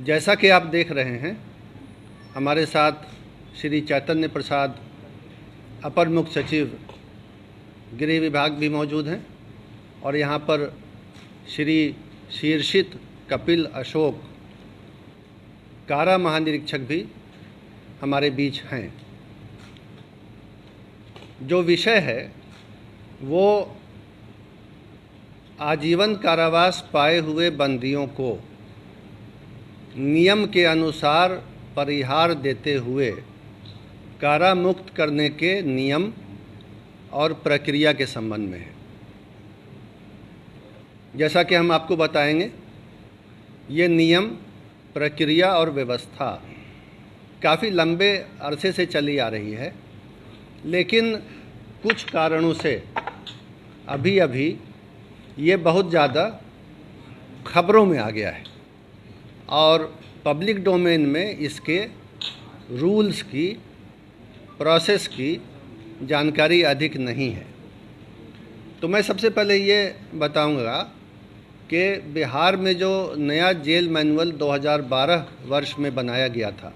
जैसा कि आप देख रहे हैं, हमारे साथ श्री चैतन्य प्रसाद अपर मुख्य सचिव गृह विभाग भी मौजूद हैं और यहाँ पर श्री शीर्षित कपिल अशोक कारा महानिरीक्षक भी हमारे बीच हैं। जो विषय है वो आजीवन कारावास पाए हुए बंदियों को नियम के अनुसार परिहार देते हुए कारा मुक्त करने के नियम और प्रक्रिया के संबंध में है। जैसा कि हम आपको बताएंगे, ये नियम, प्रक्रिया और व्यवस्था काफ़ी लंबे अरसे से चली आ रही है, लेकिन कुछ कारणों से अभी अभी ये बहुत ज़्यादा खबरों में आ गया है और पब्लिक डोमेन में इसके रूल्स की, प्रोसेस की जानकारी अधिक नहीं है। तो मैं सबसे पहले ये बताऊंगा कि बिहार में जो नया जेल मैनुअल 2012 वर्ष में बनाया गया था,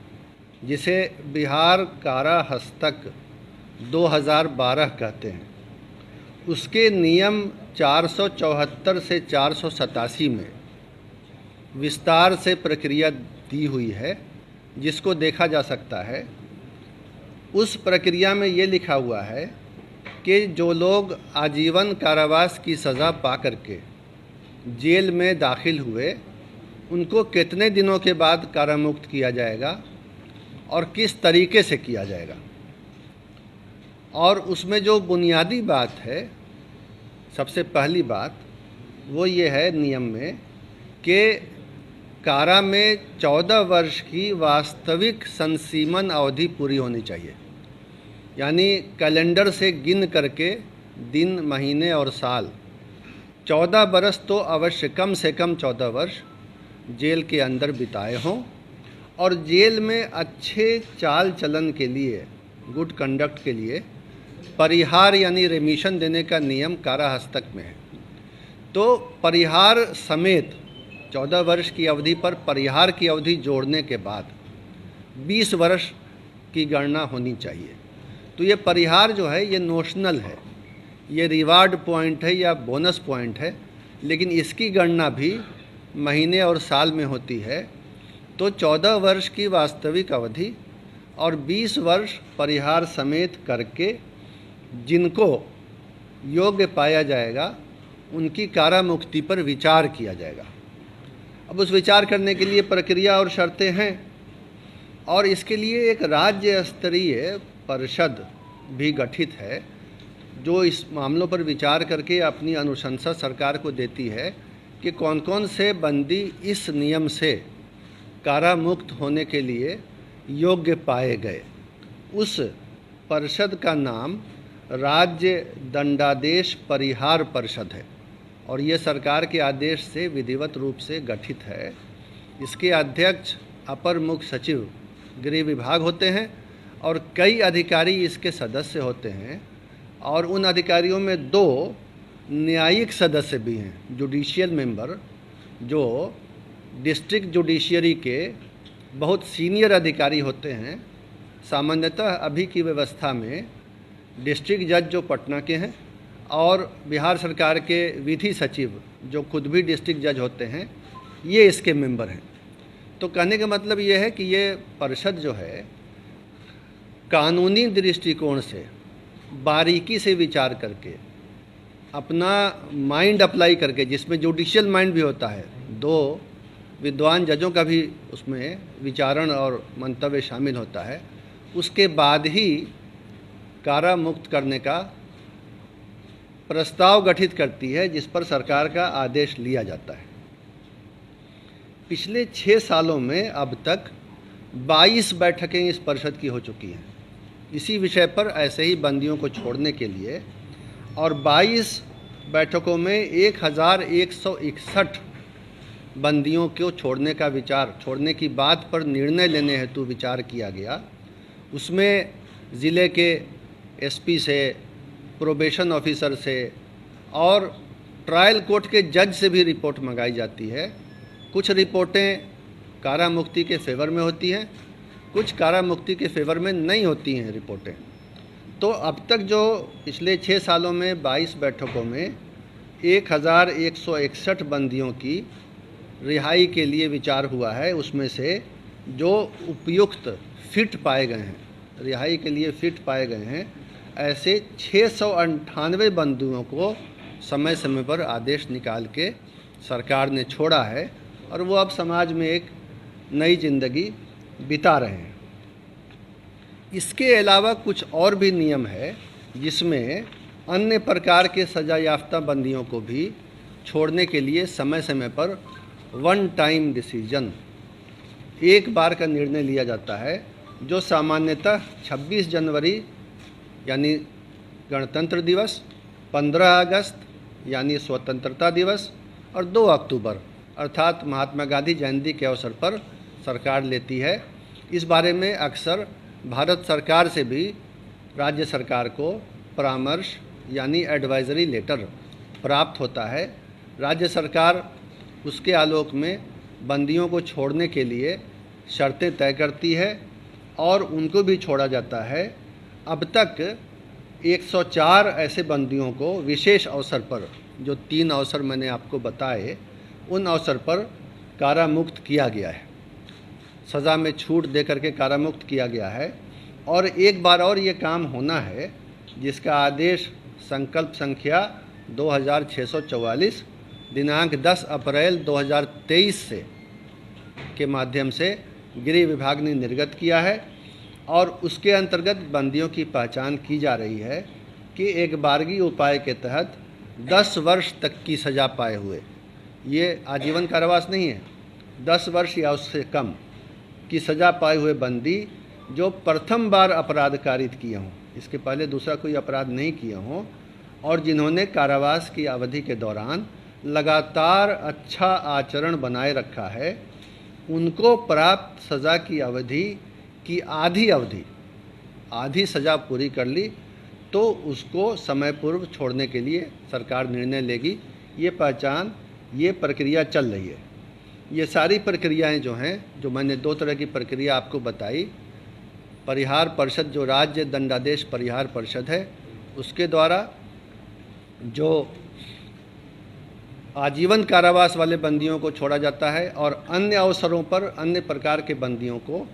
जिसे बिहार कारा हस्तक 2012 कहते हैं, उसके नियम 474 से 487 में विस्तार से प्रक्रिया दी हुई है, जिसको देखा जा सकता है। उस प्रक्रिया में ये लिखा हुआ है कि जो लोग आजीवन कारावास की सज़ा पा करके जेल में दाखिल हुए, उनको कितने दिनों के बाद कारामुक्त किया जाएगा और किस तरीके से किया जाएगा। और उसमें जो बुनियादी बात है, सबसे पहली बात वो ये है नियम में कि कारा में 14 वर्ष की वास्तविक संसीमन अवधि पूरी होनी चाहिए। यानी कैलेंडर से गिन करके दिन, महीने और साल 14 बरस तो अवश्य, कम से कम 14 वर्ष जेल के अंदर बिताए हों और जेल में अच्छे चाल चलन के लिए, गुड कंडक्ट के लिए परिहार यानी रेमिशन देने का नियम कारा हस्तक में है। तो परिहार समेत 14 वर्ष की अवधि पर परिहार की अवधि जोड़ने के बाद 20 वर्ष की गणना होनी चाहिए। तो ये परिहार जो है ये नोशनल है, ये रिवार्ड पॉइंट है या बोनस पॉइंट है, लेकिन इसकी गणना भी महीने और साल में होती है। तो 14 वर्ष की वास्तविक अवधि और 20 वर्ष परिहार समेत करके जिनको योग्य पाया जाएगा, उनकी कारा मुक्ति पर विचार किया जाएगा। अब उस विचार करने के लिए प्रक्रिया और शर्तें हैं और इसके लिए एक राज्य स्तरीय परिषद भी गठित है, जो इस मामलों पर विचार करके अपनी अनुशंसा सरकार को देती है कि कौन कौन से बंदी इस नियम से कारा मुक्त होने के लिए योग्य पाए गए। उस परिषद का नाम राज्य दंडादेश परिहार परिषद है और ये सरकार के आदेश से विधिवत रूप से गठित है। इसके अध्यक्ष अपर मुख्य सचिव गृह विभाग होते हैं और कई अधिकारी इसके सदस्य होते हैं और उन अधिकारियों में 2 न्यायिक सदस्य भी हैं, जुडिशियल मेंबर, जो डिस्ट्रिक्ट जुडिशियरी के बहुत सीनियर अधिकारी होते हैं। सामान्यतः अभी की व्यवस्था में डिस्ट्रिक्ट जज जो पटना के हैं और बिहार सरकार के विधि सचिव जो खुद भी डिस्ट्रिक्ट जज होते हैं, ये इसके मेंबर हैं। तो कहने का मतलब ये है कि ये परिषद जो है कानूनी दृष्टिकोण से बारीकी से विचार करके, अपना माइंड अप्लाई करके, जिसमें जुडिशियल माइंड भी होता है, 2 विद्वान जजों का भी उसमें विचारण और मंतव्य शामिल होता है, उसके बाद ही कारा मुक्त करने का प्रस्ताव गठित करती है, जिस पर सरकार का आदेश लिया जाता है। पिछले 6 सालों में अब तक 22 बैठकें इस परिषद की हो चुकी हैं इसी विषय पर, ऐसे ही बंदियों को छोड़ने के लिए, और 22 बैठकों में 1161 बंदियों को छोड़ने का विचार, छोड़ने की बात पर निर्णय लेने हेतु विचार किया गया। उसमें ज़िले के एसपी से, प्रोबेशन ऑफिसर से और ट्रायल कोर्ट के जज से भी रिपोर्ट मंगाई जाती है। कुछ रिपोर्टें कारा मुक्ति के फेवर में होती हैं, कुछ कारा मुक्ति के फेवर में नहीं होती हैं रिपोर्टें। तो अब तक जो पिछले 6 सालों में 22 बैठकों में 1161 बंदियों की रिहाई के लिए विचार हुआ है, उसमें से जो उपयुक्त फिट पाए गए हैं, रिहाई के लिए फिट पाए गए हैं, ऐसे 698 बंदियों को समय समय पर आदेश निकाल के सरकार ने छोड़ा है और वो अब समाज में एक नई जिंदगी बिता रहे हैं। इसके अलावा कुछ और भी नियम है जिसमें अन्य प्रकार के सजा याफ्ता बंदियों को भी छोड़ने के लिए समय समय पर वन टाइम डिसीजन, एक बार का निर्णय लिया जाता है, जो सामान्यतः 26 जनवरी यानी गणतंत्र दिवस, 15 अगस्त यानी स्वतंत्रता दिवस और 2 अक्टूबर अर्थात महात्मा गांधी जयंती के अवसर पर सरकार लेती है। इस बारे में अक्सर भारत सरकार से भी राज्य सरकार को परामर्श यानी एडवाइजरी लेटर प्राप्त होता है। राज्य सरकार उसके आलोक में बंदियों को छोड़ने के लिए शर्तें तय करती है और उनको भी छोड़ा जाता है। अब तक 104 ऐसे बंदियों को विशेष अवसर पर, जो 3 अवसर मैंने आपको बताए, उन अवसर पर कारामुक्त किया गया है, सज़ा में छूट दे करके कारामुक्त किया गया है। और एक बार और ये काम होना है जिसका आदेश संकल्प संख्या 2644 दिनांक 10 अप्रैल 2023 से के माध्यम से गृह विभाग ने निर्गत किया है और उसके अंतर्गत बंदियों की पहचान की जा रही है कि एक बारगी उपाय के तहत 10 वर्ष तक की सज़ा पाए हुए, ये आजीवन कारावास नहीं है, 10 वर्ष या उससे कम की सज़ा पाए हुए बंदी जो प्रथम बार अपराध कारित किए हों, इसके पहले दूसरा कोई अपराध नहीं किए हों, और जिन्होंने कारावास की अवधि के दौरान लगातार अच्छा आचरण बनाए रखा है, उनको प्राप्त सज़ा की अवधि की आधी सज़ा पूरी कर ली तो उसको समय पूर्व छोड़ने के लिए सरकार निर्णय लेगी। ये पहचान, ये प्रक्रिया चल रही है। ये सारी प्रक्रियाएं जो हैं, जो मैंने 2 तरह की प्रक्रिया आपको बताई, परिहार परिषद जो राज्य दंडादेश परिहार परिषद है उसके द्वारा जो आजीवन कारावास वाले बंदियों को छोड़ा जाता है, और अन्य अवसरों पर अन्य प्रकार के बंदियों को,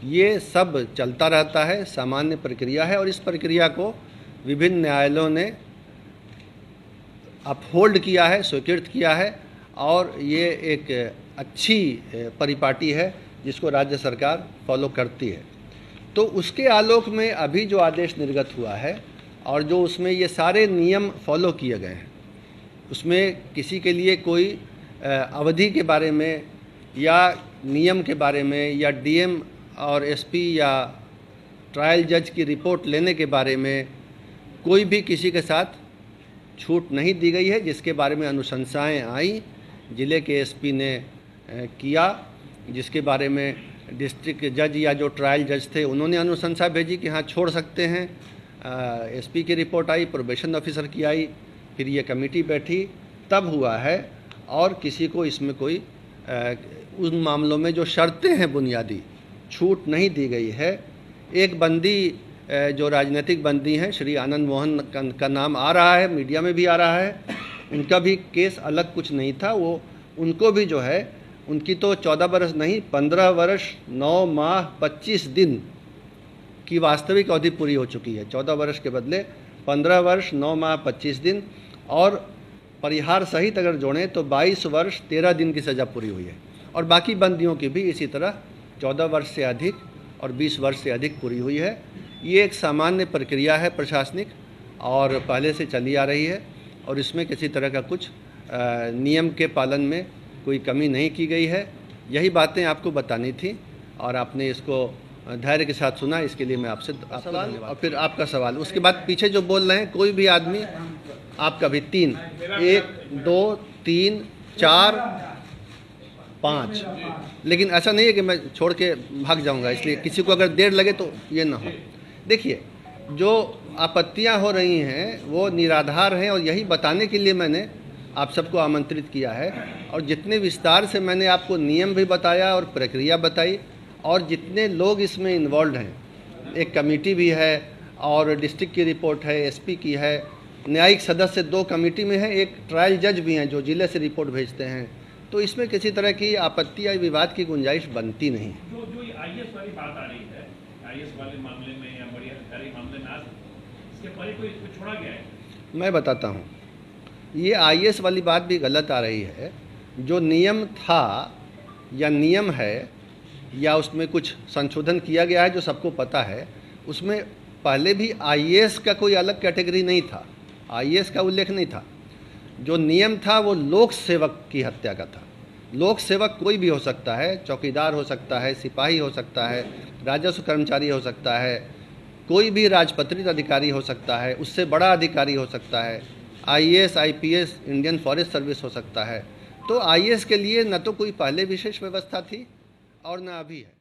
ये सब चलता रहता है, सामान्य प्रक्रिया है। और इस प्रक्रिया को विभिन्न न्यायालयों ने अपहोल्ड किया है, स्वीकृत किया है, और ये एक अच्छी परिपाटी है जिसको राज्य सरकार फॉलो करती है। तो उसके आलोक में अभी जो आदेश निर्गत हुआ है और जो उसमें ये सारे नियम फॉलो किए गए हैं, उसमें किसी के लिए कोई अवधि के बारे में या नियम के बारे में या डीएम और एसपी या ट्रायल जज की रिपोर्ट लेने के बारे में कोई भी किसी के साथ छूट नहीं दी गई है। जिसके बारे में अनुशंसाएं आई, ज़िले के एसपी ने किया, जिसके बारे में डिस्ट्रिक्ट जज या जो ट्रायल जज थे उन्होंने अनुशंसा भेजी कि हाँ छोड़ सकते हैं। एसपी की रिपोर्ट आई, प्रोबेशन ऑफिसर की आई, फिर ये कमेटी बैठी, तब हुआ है। और किसी को इसमें कोई उन मामलों में जो शर्तें हैं बुनियादी, छूट नहीं दी गई है। एक बंदी जो राजनीतिक बंदी हैं, श्री आनंद मोहन का नाम आ रहा है, मीडिया में भी आ रहा है, उनका भी केस अलग कुछ नहीं था। वो उनको भी जो है, उनकी तो 14 वर्ष नहीं 15 वर्ष 9 माह 25 दिन की वास्तविक अवधि पूरी हो चुकी है। 14 वर्ष के बदले 15 वर्ष 9 माह 25 दिन, और परिहार सहित अगर जोड़ें तो 22 वर्ष 13 दिन की सज़ा पूरी हुई है। और बाकी बंदियों की भी इसी तरह 14 वर्ष से अधिक और 20 वर्ष से अधिक पूरी हुई है। ये एक सामान्य प्रक्रिया है प्रशासनिक, और पहले से चली आ रही है, और इसमें किसी तरह का कुछ नियम के पालन में कोई कमी नहीं की गई है। यही बातें आपको बतानी थी और आपने इसको धैर्य के साथ सुना, इसके लिए मैं आपसे सवाल और फिर आपका सवाल, उसके बाद पीछे जो बोल रहे हैं कोई भी आदमी, आपका भी 3, 1 2 3 4 5, लेकिन ऐसा नहीं है कि मैं छोड़ के भाग जाऊंगा, इसलिए किसी को अगर देर लगे तो ये ना हो। देखिए, जो आपत्तियां हो रही हैं वो निराधार हैं, और यही बताने के लिए मैंने आप सबको आमंत्रित किया है और जितने विस्तार से मैंने आपको नियम भी बताया और प्रक्रिया बताई और जितने लोग इसमें इन्वॉल्व हैं, एक कमेटी भी है और डिस्ट्रिक्ट की रिपोर्ट है, एसपी की है, न्यायिक सदस्य 2 कमेटी में है, एक ट्रायल जज भी हैं जो जिले से रिपोर्ट भेजते हैं, तो इसमें किसी तरह की आपत्ति या विवाद की गुंजाइश बनती नहीं। जो आईएएस वाली बात आ रही है, आईएएस वाले मामले में या बड़ी अधिकारी मामले में इसके परे कोई छोड़ा गया है? मैं बताता हूँ, ये आईएएस वाली बात भी गलत आ रही है। जो नियम था या नियम है या उसमें कुछ संशोधन किया गया है जो सबको पता है, उसमें पहले भी आईएएस का कोई अलग कैटेगरी नहीं था, आईएएस का उल्लेख नहीं था। जो नियम था वो लोक सेवक की हत्या का था। लोक सेवक कोई भी हो सकता है, चौकीदार हो सकता है, सिपाही हो सकता है, राजस्व कर्मचारी हो सकता है, कोई भी राजपत्रित अधिकारी हो सकता है, उससे बड़ा अधिकारी हो सकता है, IAS, IPS, Indian forest service हो सकता है। तो आईएएस के लिए न तो कोई पहले विशेष व्यवस्था थी और न अभी है।